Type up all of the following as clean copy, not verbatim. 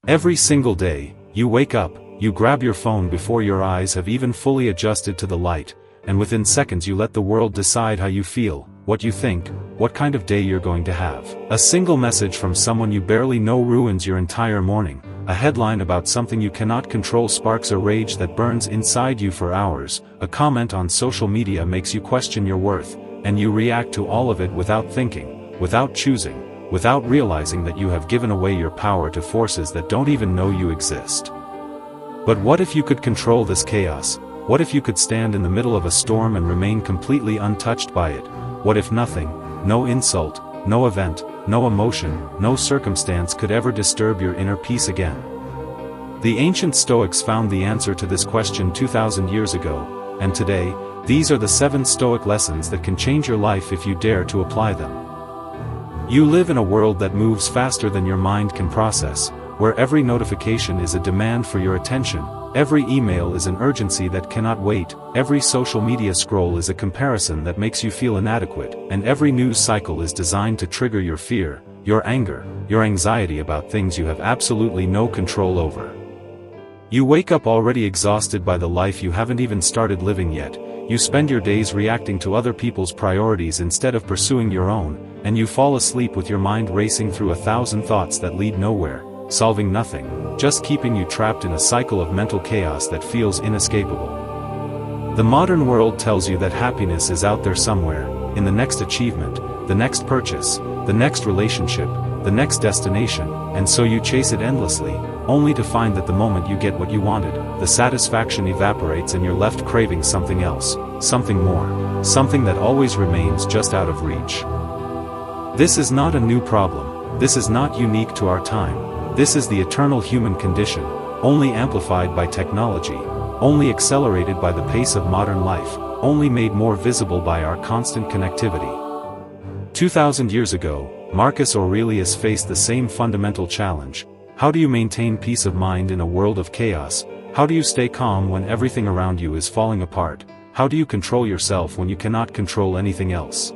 Every single day, you wake up, you grab your phone before your eyes have even fully adjusted to the light, and within seconds you let the world decide how you feel, what you think, what kind of day you're going to have. A single message from someone you barely know ruins your entire morning. A headline about something you cannot control sparks a rage that burns inside you for hours. A comment on social media makes you question your worth, and you react to all of it without thinking, without choosing, without realizing that you have given away your power to forces that don't even know you exist. But what if you could control this chaos? What if you could stand in the middle of a storm and remain completely untouched by it? What if nothing, no insult, no event, no emotion, no circumstance could ever disturb your inner peace again? The ancient Stoics found the answer to this question 2,000 years ago, and today, these are the 7 Stoic lessons that can change your life if you dare to apply them. You live in a world that moves faster than your mind can process, where every notification is a demand for your attention, every email is an urgency that cannot wait, every social media scroll is a comparison that makes you feel inadequate, and every news cycle is designed to trigger your fear, your anger, your anxiety about things you have absolutely no control over. You wake up already exhausted by the life you haven't even started living yet. You spend your days reacting to other people's priorities instead of pursuing your own, and you fall asleep with your mind racing through 1,000 thoughts that lead nowhere, solving nothing, just keeping you trapped in a cycle of mental chaos that feels inescapable. The modern world tells you that happiness is out there somewhere, in the next achievement, the next purchase, the next relationship, the next destination, and so you chase it endlessly, only to find that the moment you get what you wanted, the satisfaction evaporates and you're left craving something else, something more, something that always remains just out of reach. This is not a new problem, this is not unique to our time. This is the eternal human condition, only amplified by technology, only accelerated by the pace of modern life, only made more visible by our constant connectivity. 2,000 years ago, Marcus Aurelius faced the same fundamental challenge. How do you maintain peace of mind in a world of chaos? How do you stay calm when everything around you is falling apart? How do you control yourself when you cannot control anything else?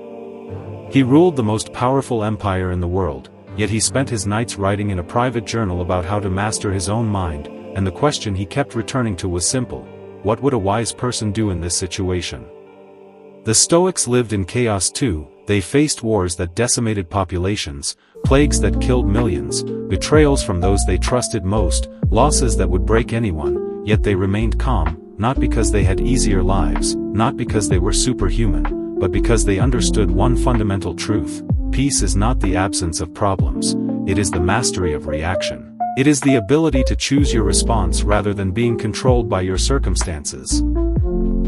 He ruled the most powerful empire in the world. Yet he spent his nights writing in a private journal about how to master his own mind, and the question he kept returning to was simple: what would a wise person do in this situation? The Stoics lived in chaos too. They faced wars that decimated populations, plagues that killed millions, betrayals from those they trusted most, losses that would break anyone, yet they remained calm, not because they had easier lives, not because they were superhuman, but because they understood one fundamental truth. Peace is not the absence of problems, it is the mastery of reaction. It is the ability to choose your response rather than being controlled by your circumstances.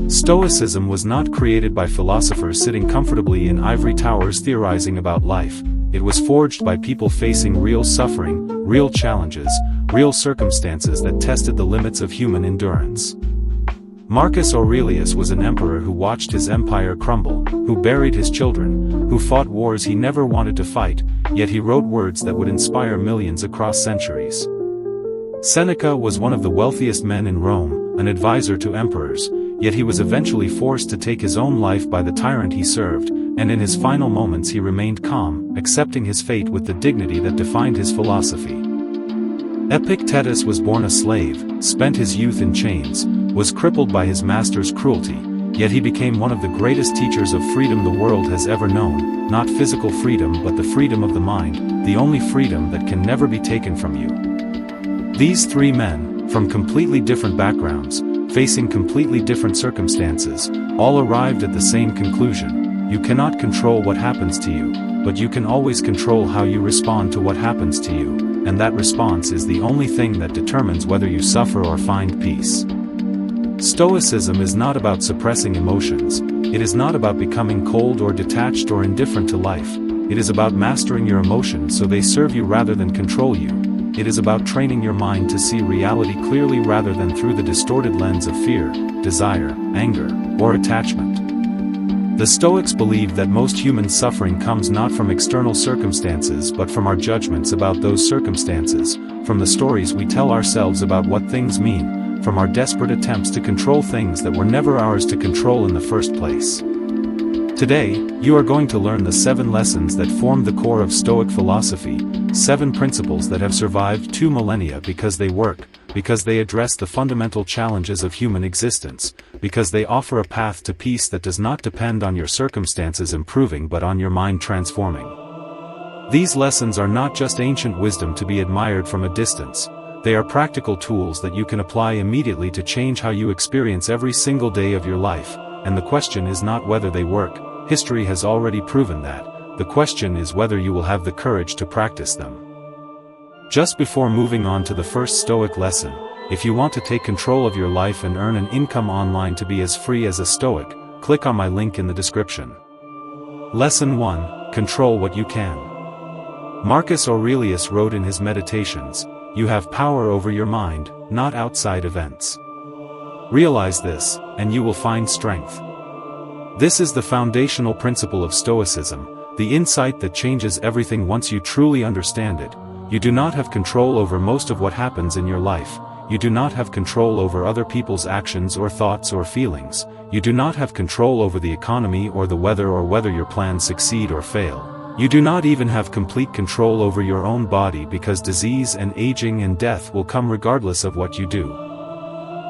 Stoicism was not created by philosophers sitting comfortably in ivory towers theorizing about life. It was forged by people facing real suffering, real challenges, real circumstances that tested the limits of human endurance. Marcus Aurelius was an emperor who watched his empire crumble, who buried his children, who fought wars he never wanted to fight, yet he wrote words that would inspire millions across centuries. Seneca was one of the wealthiest men in Rome, an advisor to emperors, yet he was eventually forced to take his own life by the tyrant he served, and in his final moments he remained calm, accepting his fate with the dignity that defined his philosophy. Epictetus was born a slave, spent his youth in chains, was crippled by his master's cruelty, yet he became one of the greatest teachers of freedom the world has ever known, not physical freedom but the freedom of the mind, the only freedom that can never be taken from you. These 3 men, from completely different backgrounds, facing completely different circumstances, all arrived at the same conclusion: you cannot control what happens to you, but you can always control how you respond to what happens to you, and that response is the only thing that determines whether you suffer or find peace. Stoicism is not about suppressing emotions, it is not about becoming cold or detached or indifferent to life, it is about mastering your emotions so they serve you rather than control you. It is about training your mind to see reality clearly rather than through the distorted lens of fear, desire, anger, or attachment. The Stoics believed that most human suffering comes not from external circumstances but from our judgments about those circumstances, from the stories we tell ourselves about what things mean, from our desperate attempts to control things that were never ours to control in the first place. Today, you are going to learn the 7 lessons that form the core of Stoic philosophy, 7 principles that have survived 2 millennia because they work, because they address the fundamental challenges of human existence, because they offer a path to peace that does not depend on your circumstances improving but on your mind transforming. These lessons are not just ancient wisdom to be admired from a distance. They are practical tools that you can apply immediately to change how you experience every single day of your life, and the question is not whether they work. History has already proven that. The question is whether you will have the courage to practice them. Just before moving on to the first Stoic lesson, if you want to take control of your life and earn an income online to be as free as a Stoic, click on my link in the description. Lesson 1: Control what you can. Marcus Aurelius wrote in his Meditations, "You have power over your mind, not outside events." Realize this, and you will find strength. This is the foundational principle of Stoicism, the insight that changes everything once you truly understand it. You do not have control over most of what happens in your life. You do not have control over other people's actions or thoughts or feelings. You do not have control over the economy or the weather or whether your plans succeed or fail. You do not even have complete control over your own body because disease and aging and death will come regardless of what you do.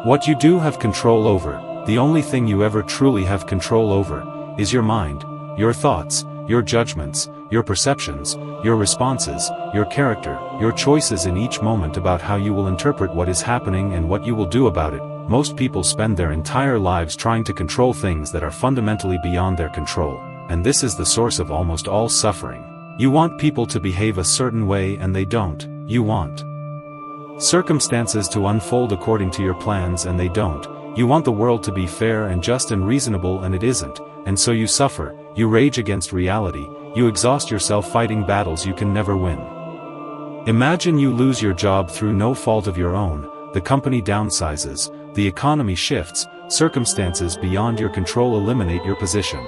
What you do have control over, the only thing you ever truly have control over, is your mind, your thoughts, your judgments, your perceptions, your responses, your character, your choices in each moment about how you will interpret what is happening and what you will do about it. Most people spend their entire lives trying to control things that are fundamentally beyond their control, and this is the source of almost all suffering. You want people to behave a certain way and they don't. You want circumstances to unfold according to your plans and they don't. You want the world to be fair and just and reasonable and it isn't, and so you suffer, you rage against reality, you exhaust yourself fighting battles you can never win. Imagine you lose your job through no fault of your own, the company downsizes, the economy shifts, circumstances beyond your control eliminate your position.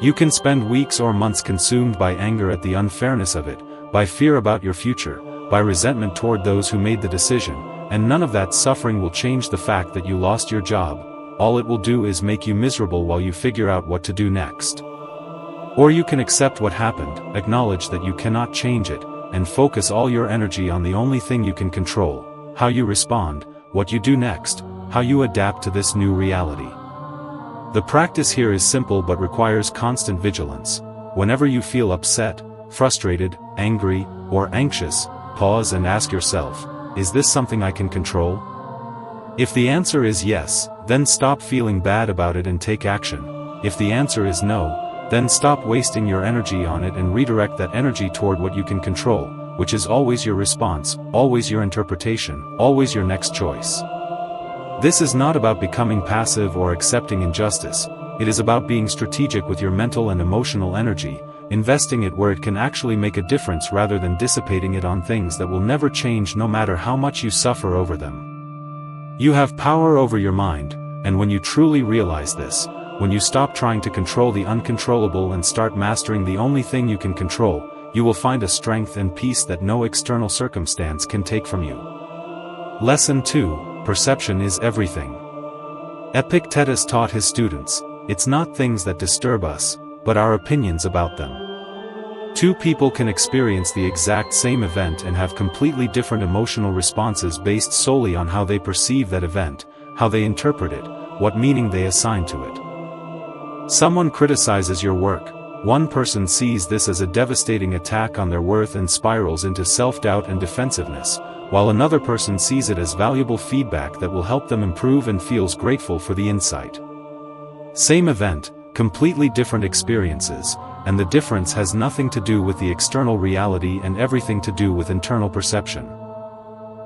You can spend weeks or months consumed by anger at the unfairness of it, by fear about your future, by resentment toward those who made the decision, and none of that suffering will change the fact that you lost your job. All it will do is make you miserable while you figure out what to do next. Or you can accept what happened, acknowledge that you cannot change it, and focus all your energy on the only thing you can control: how you respond, what you do next, how you adapt to this new reality. The practice here is simple but requires constant vigilance. Whenever you feel upset, frustrated, angry, or anxious, pause and ask yourself, is this something I can control? If the answer is yes, then stop feeling bad about it and take action. If the answer is no, then stop wasting your energy on it and redirect that energy toward what you can control, which is always your response, always your interpretation, always your next choice. This is not about becoming passive or accepting injustice. It is about being strategic with your mental and emotional energy, investing it where it can actually make a difference rather than dissipating it on things that will never change no matter how much you suffer over them. You have power over your mind, and when you truly realize this, when you stop trying to control the uncontrollable and start mastering the only thing you can control, you will find a strength and peace that no external circumstance can take from you. Lesson 2: Perception is everything. Epictetus taught his students, it's not things that disturb us, but our opinions about them. Two people can experience the exact same event and have completely different emotional responses based solely on how they perceive that event, how they interpret it, what meaning they assign to it. Someone criticizes your work. One person sees this as a devastating attack on their worth and spirals into self-doubt and defensiveness, while another person sees it as valuable feedback that will help them improve and feels grateful for the insight. Same event, completely different experiences, and the difference has nothing to do with the external reality and everything to do with internal perception.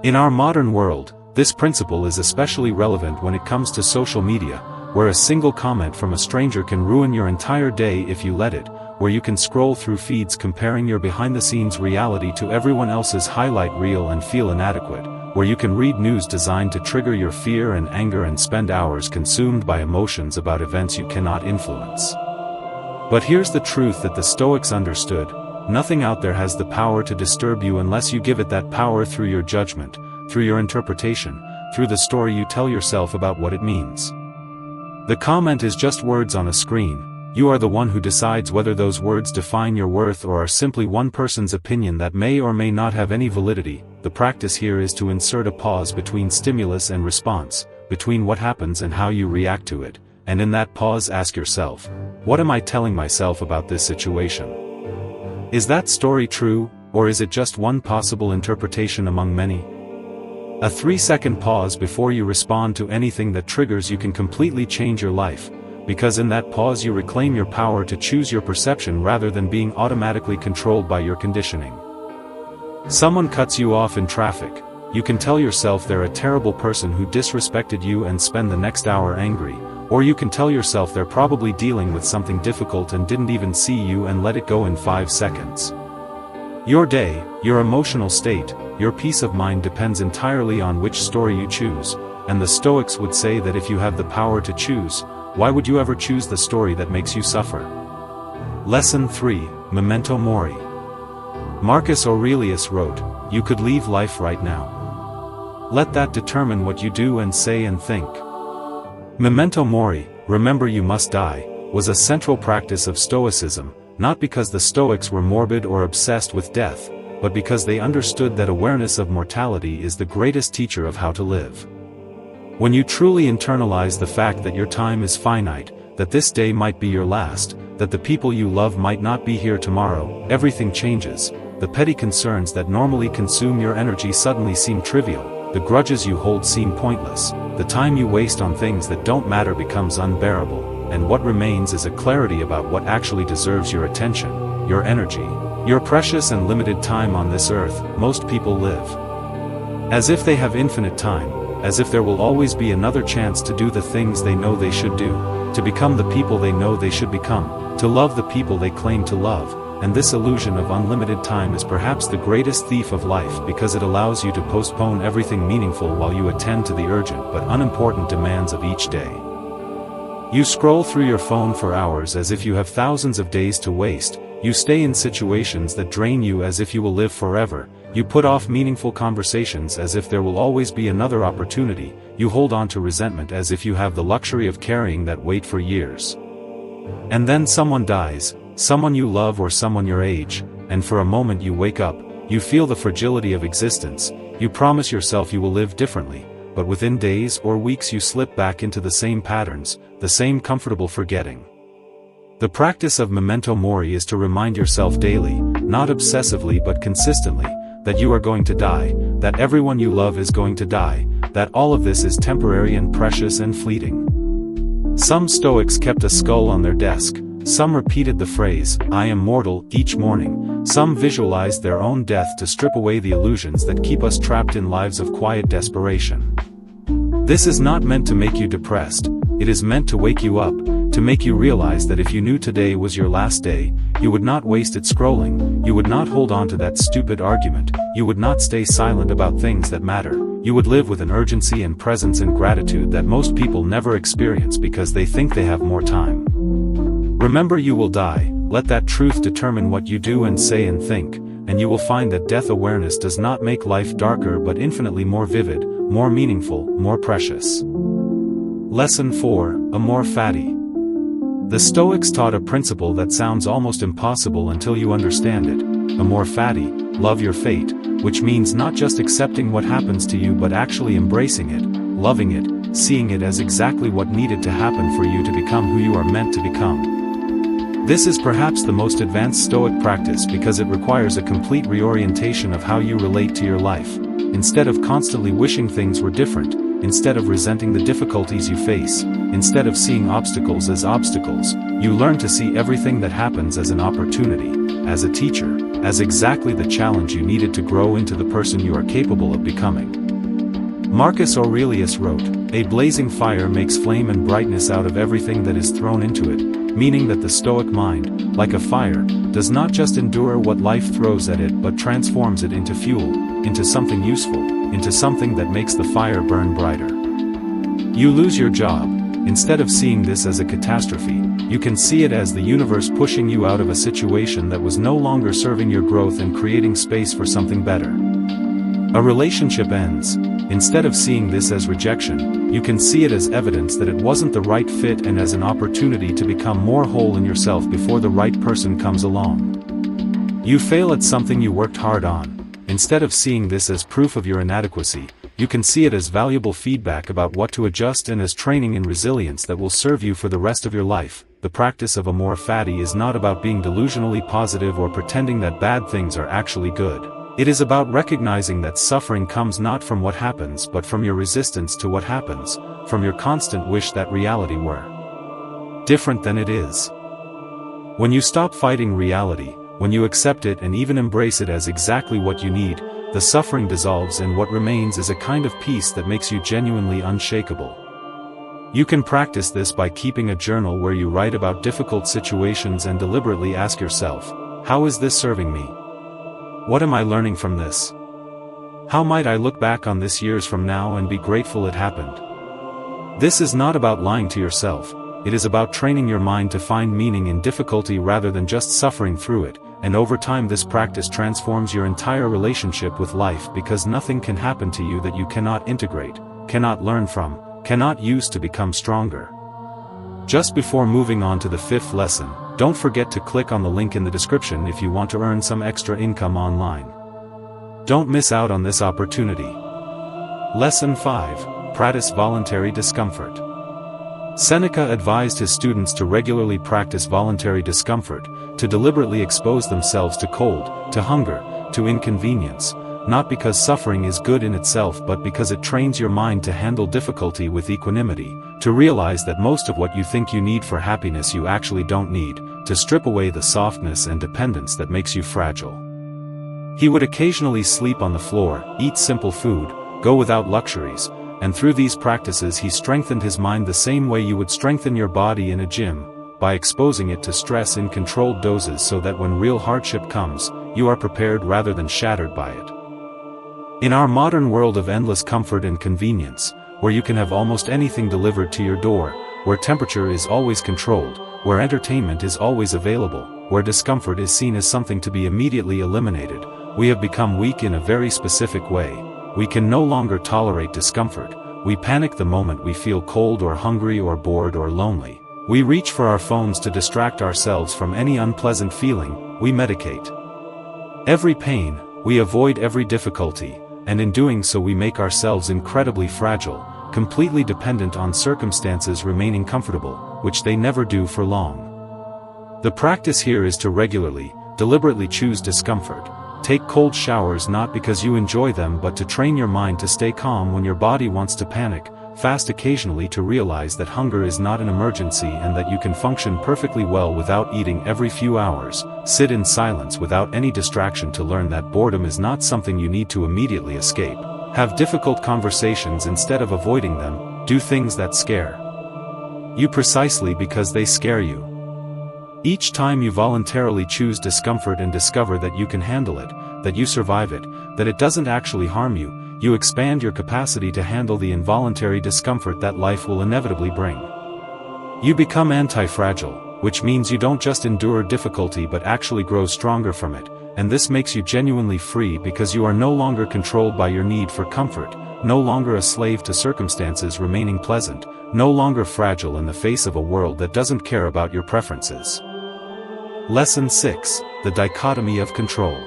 In our modern world, this principle is especially relevant when it comes to social media, where a single comment from a stranger can ruin your entire day if you let it, where you can scroll through feeds comparing your behind-the-scenes reality to everyone else's highlight reel and feel inadequate, where you can read news designed to trigger your fear and anger and spend hours consumed by emotions about events you cannot influence. But here's the truth that the Stoics understood: nothing out there has the power to disturb you unless you give it that power through your judgment, through your interpretation, through the story you tell yourself about what it means. The comment is just words on a screen. You are the one who decides whether those words define your worth or are simply one person's opinion that may or may not have any validity. The practice here is to insert a pause between stimulus and response, between what happens and how you react to it, and in that pause ask yourself, what am I telling myself about this situation? Is that story true, or is it just one possible interpretation among many? A 3-second pause before you respond to anything that triggers you can completely change your life, because in that pause you reclaim your power to choose your perception rather than being automatically controlled by your conditioning. Someone cuts you off in traffic. You can tell yourself they're a terrible person who disrespected you and spend the next hour angry, or you can tell yourself they're probably dealing with something difficult and didn't even see you and let it go in 5 seconds. Your day, your emotional state, your peace of mind depends entirely on which story you choose, and the Stoics would say that if you have the power to choose, why would you ever choose the story that makes you suffer? Lesson 3, Memento Mori. Marcus Aurelius wrote, "You could leave life right now. Let that determine what you do and say and think." Memento Mori, remember you must die, was a central practice of Stoicism, not because the Stoics were morbid or obsessed with death, but because they understood that awareness of mortality is the greatest teacher of how to live. When you truly internalize the fact that your time is finite, that this day might be your last, that the people you love might not be here tomorrow, everything changes. The petty concerns that normally consume your energy suddenly seem trivial, the grudges you hold seem pointless, the time you waste on things that don't matter becomes unbearable, and what remains is a clarity about what actually deserves your attention, your energy, your precious and limited time on this earth. Most people live as if they have infinite time, as if there will always be another chance to do the things they know they should do, to become the people they know they should become, to love the people they claim to love, and this illusion of unlimited time is perhaps the greatest thief of life because it allows you to postpone everything meaningful while you attend to the urgent but unimportant demands of each day. You scroll through your phone for hours as if you have thousands of days to waste, you stay in situations that drain you as if you will live forever, you put off meaningful conversations as if there will always be another opportunity, you hold on to resentment as if you have the luxury of carrying that weight for years. And then someone dies, someone you love or someone your age, and for a moment you wake up, you feel the fragility of existence, you promise yourself you will live differently, but within days or weeks you slip back into the same patterns, the same comfortable forgetting. The practice of memento mori is to remind yourself daily, not obsessively but consistently, that you are going to die, that everyone you love is going to die, that all of this is temporary and precious and fleeting. Some Stoics kept a skull on their desk, some repeated the phrase, "I am mortal," each morning, some visualized their own death to strip away the illusions that keep us trapped in lives of quiet desperation. This is not meant to make you depressed, it is meant to wake you up, to make you realize that if you knew today was your last day, you would not waste it scrolling, you would not hold on to that stupid argument, you would not stay silent about things that matter, you would live with an urgency and presence and gratitude that most people never experience because they think they have more time. Remember you will die, let that truth determine what you do and say and think, and you will find that death awareness does not make life darker but infinitely more vivid, more meaningful, more precious. Lesson 4, Amor Fati. The Stoics taught a principle that sounds almost impossible until you understand it. Amor fati, love your fate, which means not just accepting what happens to you but actually embracing it, loving it, seeing it as exactly what needed to happen for you to become who you are meant to become. This is perhaps the most advanced Stoic practice because it requires a complete reorientation of how you relate to your life. Instead of constantly wishing things were different, instead of resenting the difficulties you face, instead of seeing obstacles as obstacles, you learn to see everything that happens as an opportunity, as a teacher, as exactly the challenge you needed to grow into the person you are capable of becoming. Marcus Aurelius wrote, "A blazing fire makes flame and brightness out of everything that is thrown into it," meaning that the Stoic mind, like a fire, does not just endure what life throws at it but transforms it into fuel, into something useful, into something that makes the fire burn brighter. You lose your job. Instead of seeing this as a catastrophe, you can see it as the universe pushing you out of a situation that was no longer serving your growth and creating space for something better. A relationship ends. Instead of seeing this as rejection, you can see it as evidence that it wasn't the right fit and as an opportunity to become more whole in yourself before the right person comes along. You fail at something you worked hard on. Instead of seeing this as proof of your inadequacy, you can see it as valuable feedback about what to adjust and as training in resilience that will serve you for the rest of your life. The practice of amor fati is not about being delusionally positive or pretending that bad things are actually good. It is about recognizing that suffering comes not from what happens but from your resistance to what happens, from your constant wish that reality were different than it is. When you stop fighting reality, when you accept it and even embrace it as exactly what you need, the suffering dissolves and what remains is a kind of peace that makes you genuinely unshakable. You can practice this by keeping a journal where you write about difficult situations and deliberately ask yourself, how is this serving me? What am I learning from this? How might I look back on this years from now and be grateful it happened? This is not about lying to yourself, it is about training your mind to find meaning in difficulty rather than just suffering through it, and over time this practice transforms your entire relationship with life because nothing can happen to you that you cannot integrate, cannot learn from, cannot use to become stronger. Just before moving on to the fifth lesson, don't forget to click on the link in the description if you want to earn some extra income online. Don't miss out on this opportunity. Lesson 5. Practice voluntary discomfort. Seneca advised his students to regularly practice voluntary discomfort, to deliberately expose themselves to cold, to hunger, to inconvenience, not because suffering is good in itself but because it trains your mind to handle difficulty with equanimity, to realize that most of what you think you need for happiness you actually don't need, to strip away the softness and dependence that makes you fragile. He would occasionally sleep on the floor, eat simple food, go without luxuries, and through these practices he strengthened his mind the same way you would strengthen your body in a gym, by exposing it to stress in controlled doses so that when real hardship comes, you are prepared rather than shattered by it. In our modern world of endless comfort and convenience, where you can have almost anything delivered to your door, where temperature is always controlled, where entertainment is always available, where discomfort is seen as something to be immediately eliminated, we have become weak in a very specific way. We can no longer tolerate discomfort. We panic the moment we feel cold or hungry or bored or lonely. We reach for our phones to distract ourselves from any unpleasant feeling. We medicate every pain, we avoid every difficulty, and in doing so we make ourselves incredibly fragile, completely dependent on circumstances remaining comfortable, which they never do for long. The practice here is to regularly, deliberately choose discomfort. Take cold showers not because you enjoy them but to train your mind to stay calm when your body wants to panic, fast occasionally to realize that hunger is not an emergency and that you can function perfectly well without eating every few hours, sit in silence without any distraction to learn that boredom is not something you need to immediately escape, have difficult conversations instead of avoiding them, do things that scare you precisely because they scare you. Each time you voluntarily choose discomfort and discover that you can handle it, that you survive it, that it doesn't actually harm you, you expand your capacity to handle the involuntary discomfort that life will inevitably bring. You become anti-fragile, which means you don't just endure difficulty but actually grow stronger from it, and this makes you genuinely free because you are no longer controlled by your need for comfort, no longer a slave to circumstances remaining pleasant, no longer fragile in the face of a world that doesn't care about your preferences. Lesson 6. The dichotomy of control.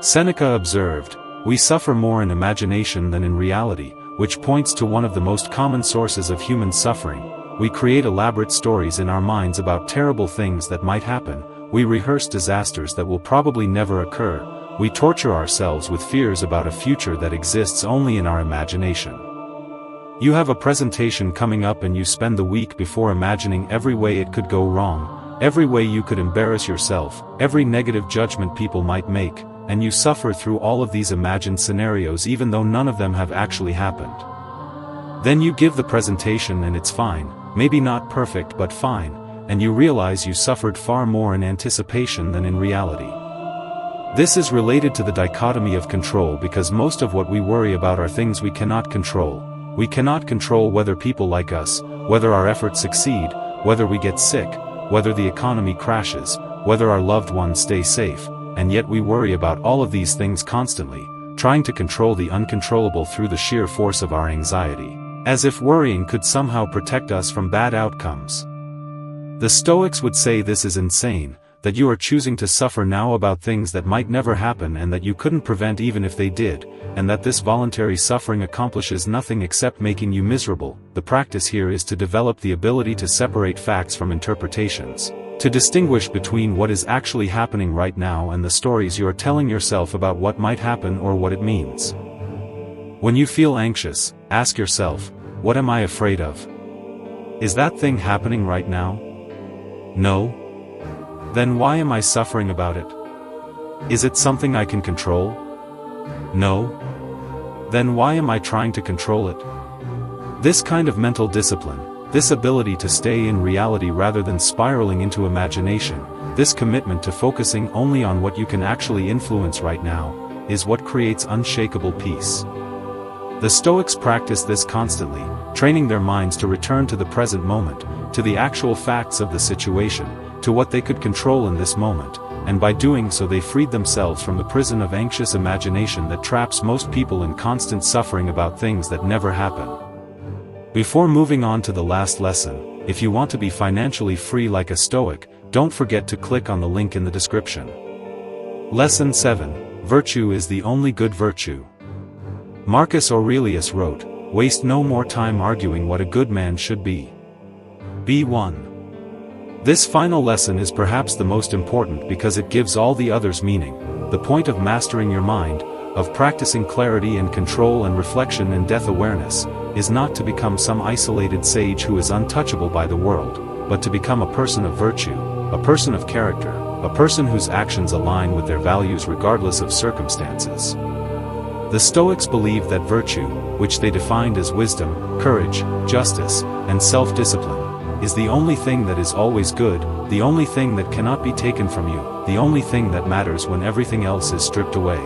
Seneca observed, "We suffer more in imagination than in reality," which points to one of the most common sources of human suffering. We create elaborate stories in our minds about terrible things that might happen, we rehearse disasters that will probably never occur, we torture ourselves with fears about a future that exists only in our imagination. You have a presentation coming up and you spend the week before imagining every way it could go wrong, every way you could embarrass yourself, every negative judgment people might make, and you suffer through all of these imagined scenarios even though none of them have actually happened. Then you give the presentation and it's fine, maybe not perfect but fine, and you realize you suffered far more in anticipation than in reality. This is related to the dichotomy of control because most of what we worry about are things we cannot control. We cannot control whether people like us, whether our efforts succeed, whether we get sick, whether the economy crashes, whether our loved ones stay safe, and yet we worry about all of these things constantly. trying to control the uncontrollable through the sheer force of our anxiety, as if worrying could somehow protect us from bad outcomes. The Stoics would say this is insane, that you are choosing to suffer now about things that might never happen and that you couldn't prevent even if they did, and that this voluntary suffering accomplishes nothing except making you miserable. The practice here is to develop the ability to separate facts from interpretations, to distinguish between what is actually happening right now and the stories you are telling yourself about what might happen or what it means. When you feel anxious, ask yourself, what am I afraid of? Is that thing happening right now? No? Then why am I suffering about it? Is it something I can control? No? Then why am I trying to control it? This kind of mental discipline, this ability to stay in reality rather than spiraling into imagination, this commitment to focusing only on what you can actually influence right now, is what creates unshakable peace. The Stoics practice this constantly, training their minds to return to the present moment, to the actual facts of the situation, to what they could control in this moment, and by doing so they freed themselves from the prison of anxious imagination that traps most people in constant suffering about things that never happen. Before moving on to the last lesson, if you want to be financially free like a Stoic, don't forget to click on the link in the description. Lesson 7. Virtue is the only good virtue. Marcus Aurelius wrote, "Waste no more time arguing what a good man should be. Be one." This final lesson is perhaps the most important because it gives all the others meaning. The point of mastering your mind, of practicing clarity and control and reflection and death awareness, is not to become some isolated sage who is untouchable by the world, but to become a person of virtue, a person of character, a person whose actions align with their values regardless of circumstances. The Stoics believed that virtue, which they defined as wisdom, courage, justice, and self-discipline, is the only thing that is always good, the only thing that cannot be taken from you, the only thing that matters when everything else is stripped away.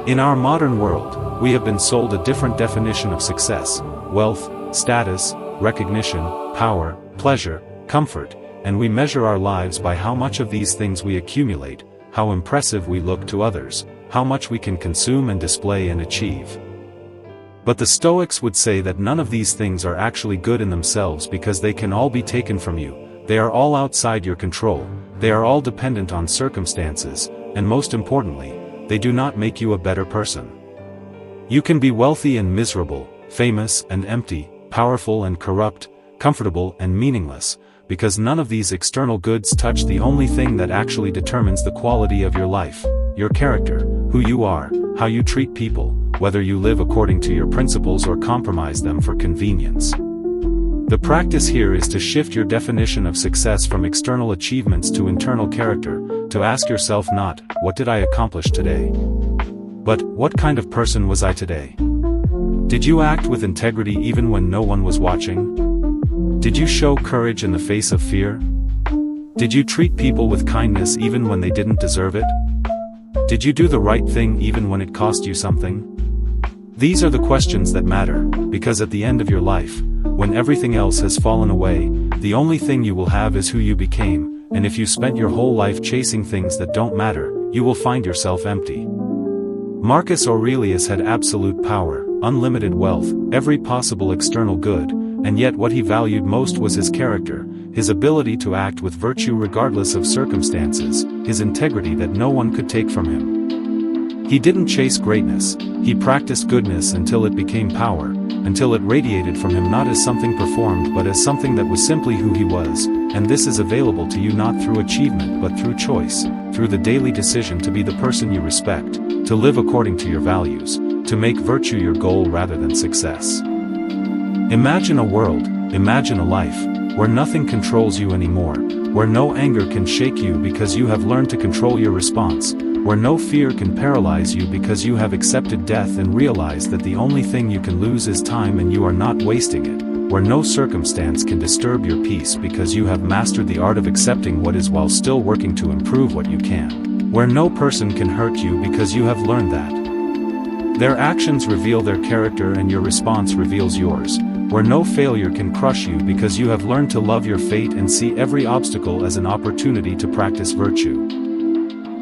In our modern world, we have been sold a different definition of success: wealth, status, recognition, power, pleasure, comfort, and we measure our lives by how much of these things we accumulate, how impressive we look to others, how much we can consume and display and achieve. But the Stoics would say that none of these things are actually good in themselves because they can all be taken from you, they are all outside your control, they are all dependent on circumstances, and most importantly, they do not make you a better person. You can be wealthy and miserable, famous and empty, powerful and corrupt, comfortable and meaningless, because none of these external goods touch the only thing that actually determines the quality of your life, your character, who you are, how you treat people, whether you live according to your principles or compromise them for convenience. The practice here is to shift your definition of success from external achievements to internal character, to ask yourself not, what did I accomplish today? But, what kind of person was I today? Did you act with integrity even when no one was watching? Did you show courage in the face of fear? Did you treat people with kindness even when they didn't deserve it? Did you do the right thing even when it cost you something? These are the questions that matter, because at the end of your life, when everything else has fallen away, the only thing you will have is who you became, and if you spent your whole life chasing things that don't matter, you will find yourself empty. Marcus Aurelius had absolute power, unlimited wealth, every possible external good, and yet what he valued most was his character, his ability to act with virtue regardless of circumstances, his integrity that no one could take from him. He didn't chase greatness, he practiced goodness until it became power, until it radiated from him not as something performed but as something that was simply who he was, and this is available to you not through achievement but through choice, through the daily decision to be the person you respect, to live according to your values, to make virtue your goal rather than success. Imagine a world, imagine a life, where nothing controls you anymore, where no anger can shake you because you have learned to control your response, where no fear can paralyze you because you have accepted death and realized that the only thing you can lose is time and you are not wasting it, where no circumstance can disturb your peace because you have mastered the art of accepting what is while still working to improve what you can, where no person can hurt you because you have learned that. Their actions reveal their character and your response reveals yours, where no failure can crush you because you have learned to love your fate and see every obstacle as an opportunity to practice virtue.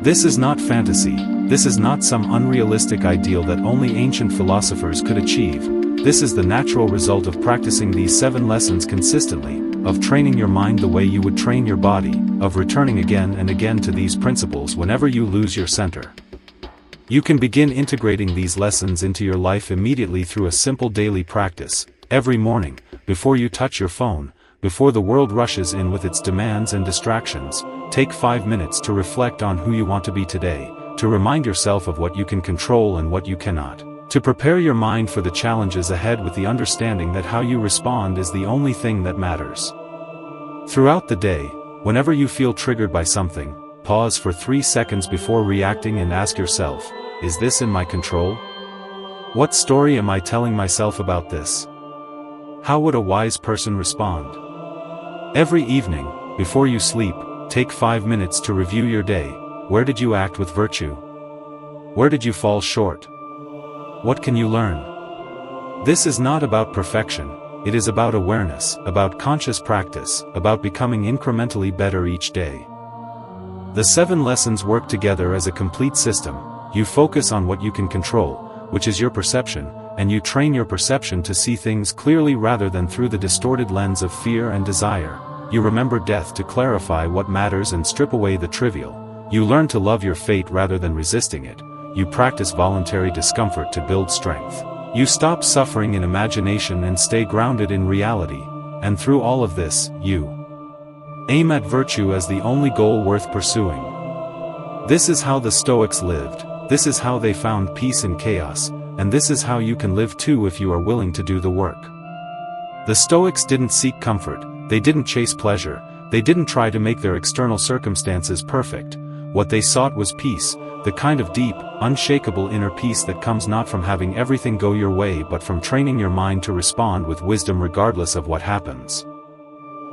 This is not fantasy, This is not some unrealistic ideal that only ancient philosophers could achieve. This is the natural result of practicing these 7 lessons consistently, of training your mind the way you would train your body, of returning again and again to these principles whenever you lose your center. You can begin integrating these lessons into your life immediately through a simple daily practice. Every morning, before you touch your phone, before the world rushes in with its demands and distractions, take 5 minutes to reflect on who you want to be today, to remind yourself of what you can control and what you cannot, to prepare your mind for the challenges ahead with the understanding that how you respond is the only thing that matters. Throughout the day, whenever you feel triggered by something, pause for 3 seconds before reacting and ask yourself, is this in my control? What story am I telling myself about this? How would a wise person respond? Every evening, before you sleep, take 5 minutes to review your day. Where did you act with virtue? Where did you fall short? What can you learn? This is not about perfection, it is about awareness, about conscious practice, about becoming incrementally better each day. The 7 lessons work together as a complete system. You focus on what you can control, which is your perception, and you train your perception to see things clearly rather than through the distorted lens of fear and desire. You remember death to clarify what matters and strip away the trivial. You learn to love your fate rather than resisting it. You practice voluntary discomfort to build strength. You stop suffering in imagination and stay grounded in reality. And through all of this, you aim at virtue as the only goal worth pursuing. This is how the Stoics lived, this is how they found peace in chaos, and this is how you can live too if you are willing to do the work. The Stoics didn't seek comfort, they didn't chase pleasure, they didn't try to make their external circumstances perfect. What they sought was peace, the kind of deep, unshakable inner peace that comes not from having everything go your way but from training your mind to respond with wisdom regardless of what happens.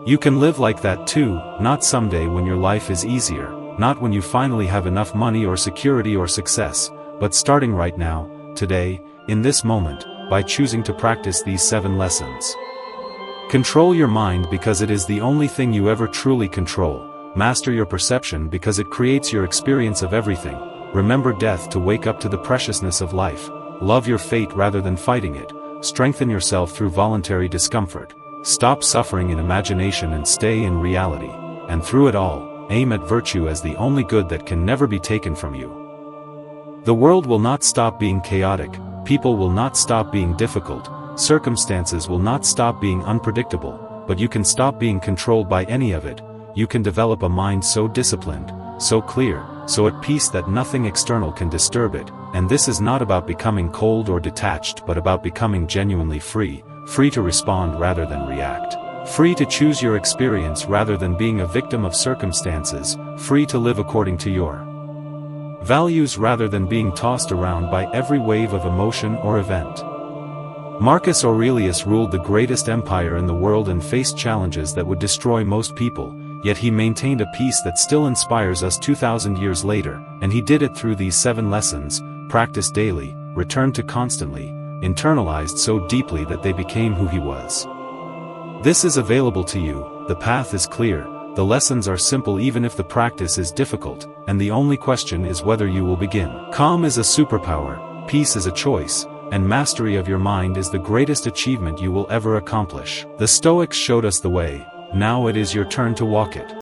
You can live like that too, not someday when your life is easier, not when you finally have enough money or security or success, but starting right now, today, in this moment, by choosing to practice these 7 lessons. Control your mind because it is the only thing you ever truly control. Master your perception because it creates your experience of everything. Remember death to wake up to the preciousness of life. Love your fate rather than fighting it. Strengthen yourself through voluntary discomfort. Stop suffering in imagination and stay in reality. And through it all, aim at virtue as the only good that can never be taken from you. The world will not stop being chaotic, people will not stop being difficult, circumstances will not stop being unpredictable, but you can stop being controlled by any of it. You can develop a mind so disciplined, so clear, so at peace that nothing external can disturb it, and this is not about becoming cold or detached but about becoming genuinely free, free to respond rather than react, free to choose your experience rather than being a victim of circumstances, free to live according to your values rather than being tossed around by every wave of emotion or event. Marcus Aurelius ruled the greatest empire in the world and faced challenges that would destroy most people. Yet he maintained a peace that still inspires us 2,000 years later, and he did it through these 7 lessons, practiced daily, returned to constantly, internalized so deeply that they became who he was. This is available to you, the path is clear, the lessons are simple even if the practice is difficult, and the only question is whether you will begin. Calm is a superpower, peace is a choice, and mastery of your mind is the greatest achievement you will ever accomplish. The Stoics showed us the way. Now it is your turn to walk it.